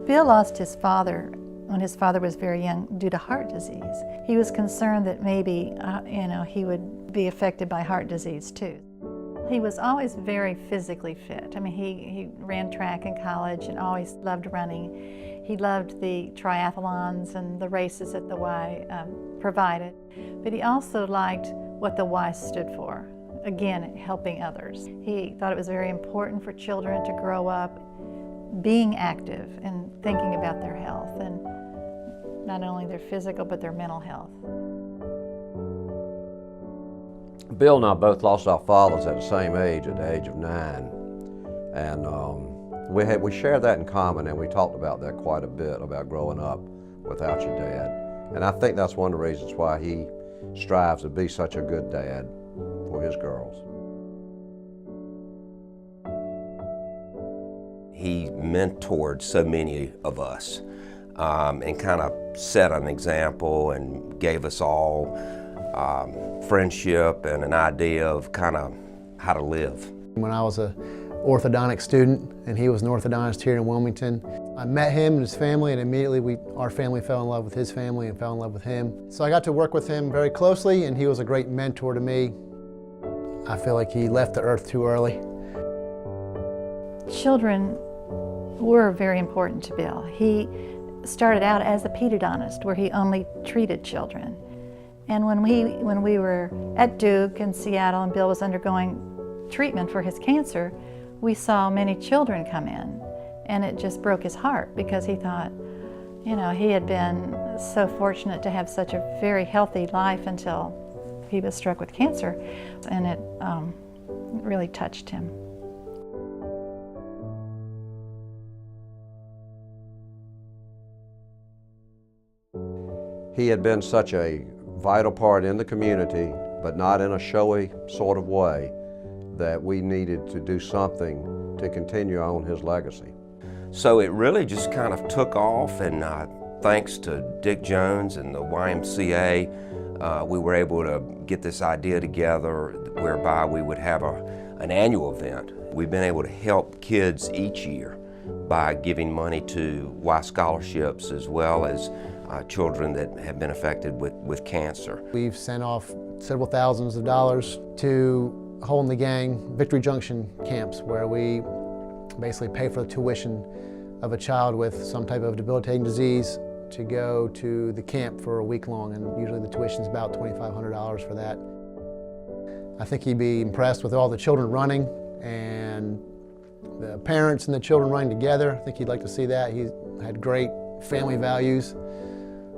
Bill lost his father when his father was very young due to heart disease. He was concerned that maybe, he would be affected by heart disease too. He was always very physically fit. I mean, he ran track in college and always loved running. He loved the triathlons and the races that the Y provided. But he also liked what the Y stood for. Again, helping others. He thought it was very important for children to grow up being active and thinking about their health, and not only their physical but their mental health. Bill and I both lost our fathers at the same age, at the age of 9, and we shared that in common, and we talked about that quite a bit, about growing up without your dad. And I think that's one of the reasons why he strives to be such a good dad for his girls. He mentored so many of us and kind of set an example and gave us all friendship and an idea of kind of how to live. When I was an orthodontic student and he was an orthodontist here in Wilmington, I met him and his family, and immediately our family fell in love with his family and fell in love with him. So I got to work with him very closely, and he was a great mentor to me. I feel like he left the earth too early. Children were very important to Bill. He started out as a pedodontist where he only treated children. And when we were at Duke in Seattle and Bill was undergoing treatment for his cancer, we saw many children come in, and it just broke his heart because he thought, he had been so fortunate to have such a very healthy life until he was struck with cancer, and it really touched him. He had been such a vital part in the community, but not in a showy sort of way, that we needed to do something to continue on his legacy. So it really just kind of took off, and thanks to Dick Jones and the YMCA, we were able to get this idea together whereby we would have an annual event. We've been able to help kids each year by giving money to Y scholarships, as well as children that have been affected with cancer. We've sent off several thousands of dollars to Hole in the Gang Victory Junction camps, where we basically pay for the tuition of a child with some type of debilitating disease to go to the camp for a week long, and usually the tuition is about $2,500 for that. I think he'd be impressed with all the children running and the parents and the children running together. I think he'd like to see that. He had great family values.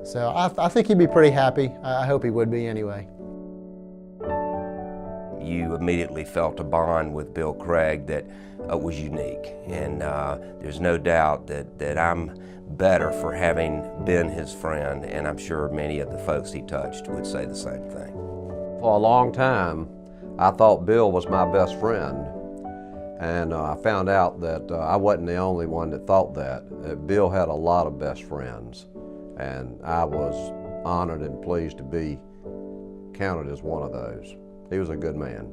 So I think he'd be pretty happy. I hope he would be anyway. You immediately felt a bond with Bill Craig that was unique, and there's no doubt that I'm better for having been his friend, and I'm sure many of the folks he touched would say the same thing. For a long time, I thought Bill was my best friend, and I found out that I wasn't the only one that thought that Bill had a lot of best friends, and I was honored and pleased to be counted as one of those. He was a good man.